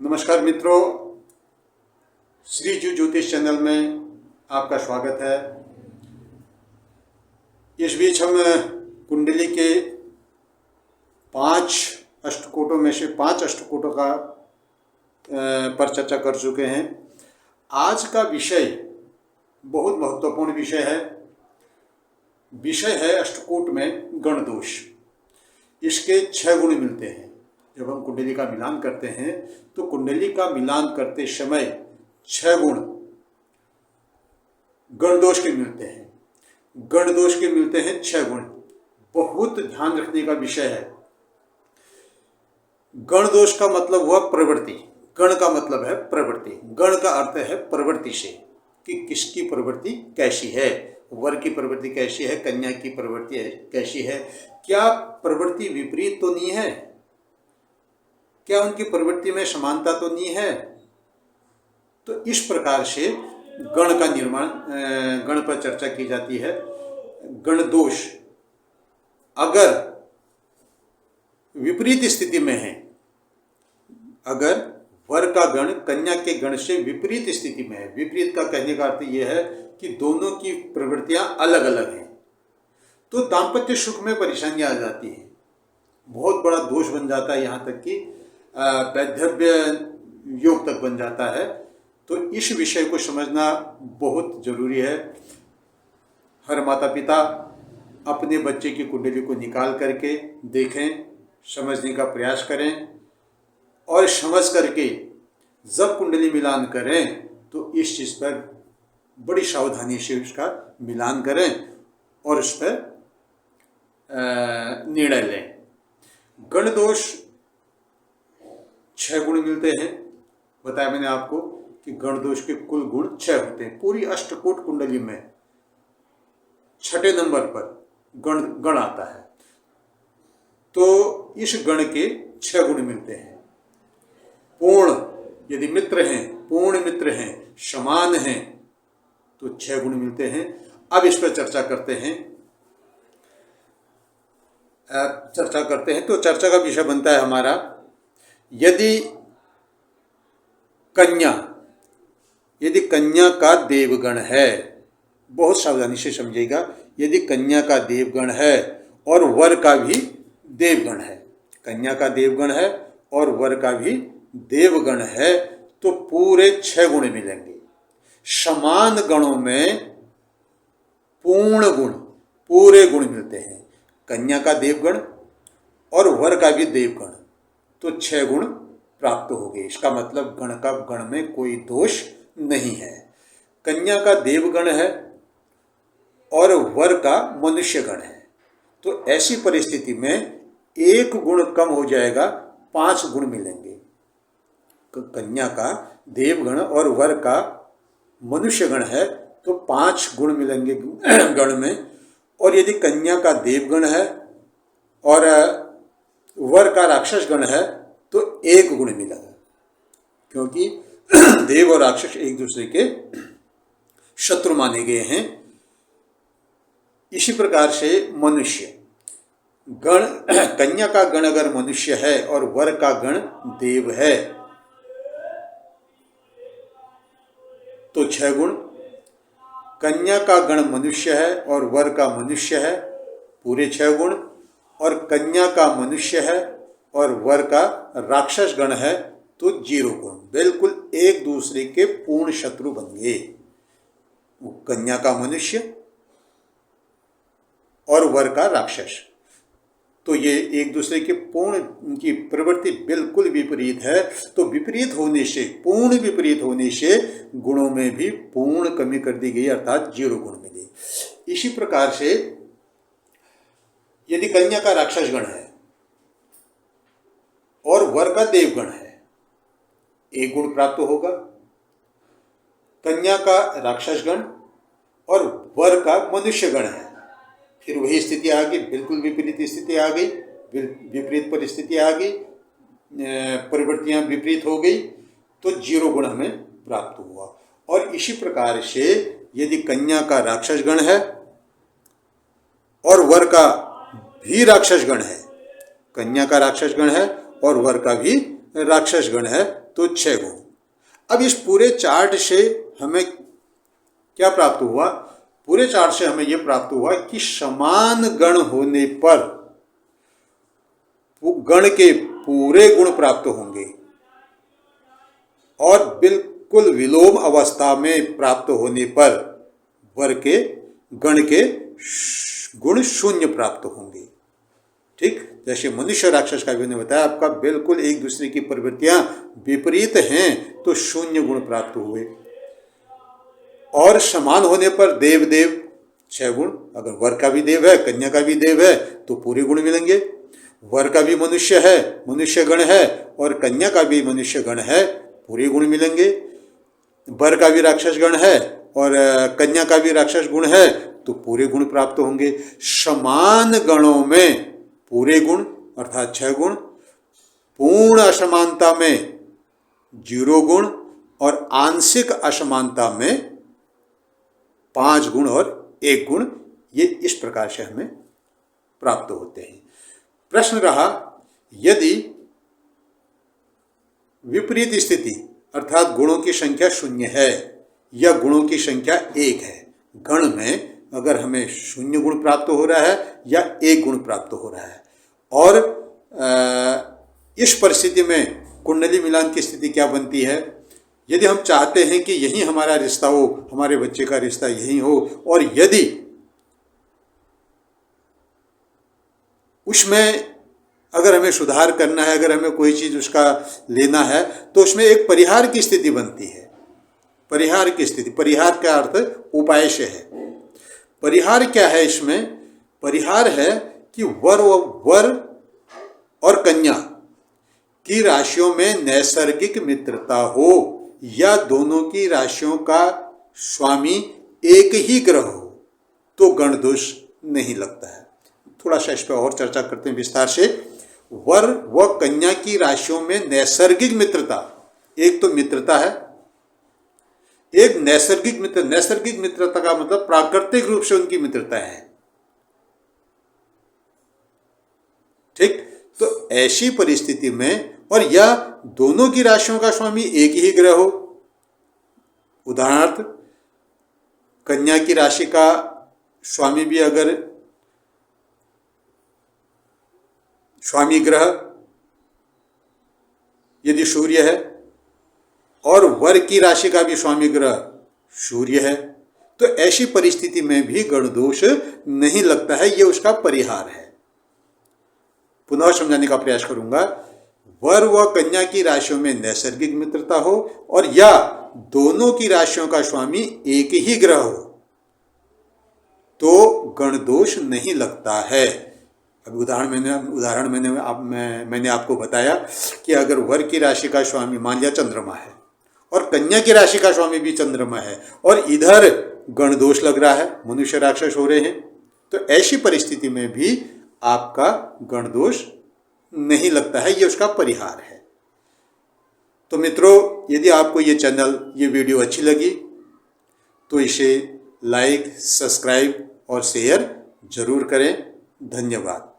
नमस्कार मित्रों, श्री जू ज्योतिष चैनल में आपका स्वागत है। इस बीच हम कुंडली के 5 अष्टकोटों में से 5 अष्टकोटों का पर चर्चा कर चुके हैं। आज का विषय बहुत महत्वपूर्ण विषय है। विषय है अष्टकोट में गण दोष। इसके 6 गुण मिलते हैं। जब हम कुंडली का मिलान करते हैं तो कुंडली का मिलान करते समय 6 गुण गण दोष के मिलते हैं। गण दोष के मिलते हैं 6 गुण। बहुत ध्यान रखने का विषय है। गण दोष का मतलब हुआ प्रवृत्ति। गण का मतलब है प्रवृत्ति। गण का अर्थ है प्रवृत्ति से, कि किसकी प्रवृत्ति कैसी है। वर की प्रवृत्ति कैसी है, कन्या की प्रवृत्ति कैसी है। क्या प्रवृत्ति विपरीत तो नहीं है? क्या उनकी प्रवृत्ति में समानता तो नहीं है? तो इस प्रकार से गण का निर्माण, गण पर चर्चा की जाती है। गण दोष अगर विपरीत स्थिति में है, अगर वर का गण कन्या के गण से विपरीत स्थिति में है, विपरीत का कहने का अर्थ यह है कि दोनों की प्रवृत्तियां अलग अलग हैं, तो दाम्पत्य सुख में परेशानी आ जाती है। बहुत बड़ा दोष बन जाता है, यहाँ तक कि वैधव्य योग तक बन जाता है। तो इस विषय को समझना बहुत जरूरी है। हर माता पिता अपने बच्चे की कुंडली को निकाल करके देखें, समझने का प्रयास करें, और समझ करके जब कुंडली मिलान करें तो इस चीज़ पर बड़ी सावधानी से उसका मिलान करें और उस पर निर्णय लें। गण दोष 6 गुण मिलते हैं। बताया मैंने आपको कि गण दोष के कुल गुण 6 होते हैं। पूरी अष्टकोट कुंडली में 6ठे नंबर पर गण आता है। तो इस गण के 6 गुण मिलते हैं। पूर्ण यदि मित्र हैं, पूर्ण मित्र हैं, समान हैं, तो 6 गुण मिलते हैं। अब इस पर चर्चा करते हैं। तो चर्चा का विषय बनता है हमारा, यदि कन्या का देवगण है, बहुत सावधानी से समझिएगा, यदि कन्या का देवगण है और वर का भी देवगण है, कन्या का देवगण है और वर का भी देवगण है, तो पूरे 6 गुण मिलेंगे। समान गणों में पूर्ण गुण, पूरे गुण मिलते हैं। कन्या का देवगण और वर का भी देवगण, तो 6 गुण प्राप्त हो गए। इसका मतलब गण में कोई दोष नहीं है। कन्या का देवगण है और वर का मनुष्य गण है, तो ऐसी परिस्थिति में 1 गुण कम हो जाएगा, 5 गुण मिलेंगे। कन्या का देवगण और वर का मनुष्य गण है तो 5 गुण मिलेंगे गण में। और यदि कन्या का देवगण है और वर का राक्षस गण है तो 1 गुण मिलेगा, क्योंकि देव और राक्षस एक दूसरे के शत्रु माने गए हैं। इसी प्रकार से मनुष्य गण, कन्या का गण अगर मनुष्य है और वर का गण देव है तो 6 गुण। कन्या का गण मनुष्य है और वर का मनुष्य है, पूरे 6 गुण। और कन्या का मनुष्य है और वर का राक्षस गण है तो 0 गुण। बिल्कुल एक दूसरे के पूर्ण शत्रु बन गए। वो कन्या का मनुष्य और वर का राक्षस, तो ये एक दूसरे के पूर्ण, उनकी प्रवृत्ति बिल्कुल विपरीत है। तो विपरीत होने से, पूर्ण विपरीत होने से गुणों में भी पूर्ण कमी कर दी गई, अर्थात 0 गुण मिले। इसी प्रकार से यदि कन्या का राक्षस गण है और वर का देवगण है, 1 गुण प्राप्त होगा। कन्या का राक्षस गण और वर का मनुष्य गण है, फिर वही स्थिति आ गई, बिल्कुल विपरीत स्थिति आ गई, विपरीत परिस्थिति आ गई, प्रवृत्तियां विपरीत हो गई, तो 0 गुण हमें प्राप्त हुआ। और इसी प्रकार से यदि कन्या का राक्षस गण है और वर का भी राक्षस गण है, कन्या का राक्षस गण है और वर का भी राक्षस गण है, तो 6 गुण। अब इस पूरे चार्ट से हमें क्या प्राप्त हुआ? पूरे चार्ट से हमें यह प्राप्त हुआ कि समान गण होने पर गण के पूरे गुण प्राप्त होंगे और बिल्कुल विलोम अवस्था में प्राप्त होने पर वर्ग के गण के गुण शून्य प्राप्त होंगे। ठीक, जैसे मनुष्य राक्षस का भी ने बताया, आपका बिल्कुल एक दूसरे की प्रवृत्तियां विपरीत हैं तो शून्य गुण प्राप्त हुए। और समान होने पर देव देव 6 गुण, अगर वर का भी देव है कन्या का भी देव है तो पूरे गुण मिलेंगे। वर का भी मनुष्य है, मनुष्य गण है, और कन्या का भी मनुष्य गण है, पूरे गुण मिलेंगे। वर का भी राक्षस गण है और कन्या का भी राक्षस गुण है तो पूरे गुण प्राप्त होंगे। समान गणों में पूरे गुण अर्थात 6 गुण, पूर्ण असमानता में 0 गुण और आंशिक असमानता में 5 गुण और 1 गुण, ये इस प्रकार से हमें प्राप्त होते हैं। प्रश्न रहा, यदि विपरीत स्थिति अर्थात गुणों की संख्या 0 है या गुणों की संख्या 1 है, गण में अगर हमें 0 गुण प्राप्त हो रहा है या 1 गुण प्राप्त हो रहा है, और इस परिस्थिति में कुंडली मिलान की स्थिति क्या बनती है? यदि हम चाहते हैं कि यही हमारा रिश्ता हो, हमारे बच्चे का रिश्ता यही हो, और यदि उसमें अगर हमें सुधार करना है, अगर हमें कोई चीज़ उसका लेना है, तो उसमें एक परिहार की स्थिति बनती है। परिहार की स्थिति, परिहार का अर्थ उपाय से है। परिहार क्या है इसमें? परिहार है कि वर और कन्या की राशियों में नैसर्गिक मित्रता हो या दोनों की राशियों का स्वामी एक ही ग्रह हो तो गण दोष नहीं लगता है। थोड़ा सा इस पर और चर्चा करते हैं विस्तार से। वर व कन्या की राशियों में नैसर्गिक मित्रता, एक तो मित्रता है, एक नैसर्गिक मित्र। नैसर्गिक मित्रता का मतलब प्राकृतिक रूप से उनकी मित्रता है। ठीक, तो ऐसी परिस्थिति में, और या दोनों की राशियों का स्वामी एक ही ग्रह हो, उदाहरणार्थ कन्या की राशि का स्वामी भी अगर स्वामी ग्रह यदि सूर्य है और वर की राशि का भी स्वामी ग्रह सूर्य है, तो ऐसी परिस्थिति में भी गण दोष नहीं लगता है। यह उसका परिहार है। पुनः समझाने का प्रयास करूंगा। वर व कन्या की राशियों में नैसर्गिक मित्रता हो और या दोनों की राशियों का स्वामी एक ही ग्रह हो तो गण दोष नहीं लगता है। अभी उदाहरण मैंने आपको बताया कि अगर वर की राशि का स्वामी मान लिया चंद्रमा है और कन्या की राशि का स्वामी भी चंद्रमा है और इधर गण दोष लग रहा है, मनुष्य राक्षस हो रहे हैं, तो ऐसी परिस्थिति में भी आपका गण दोष नहीं लगता है। ये उसका परिहार है। तो मित्रों, यदि आपको ये चैनल, ये वीडियो अच्छी लगी तो इसे लाइक, सब्सक्राइब और शेयर जरूर करें। धन्यवाद।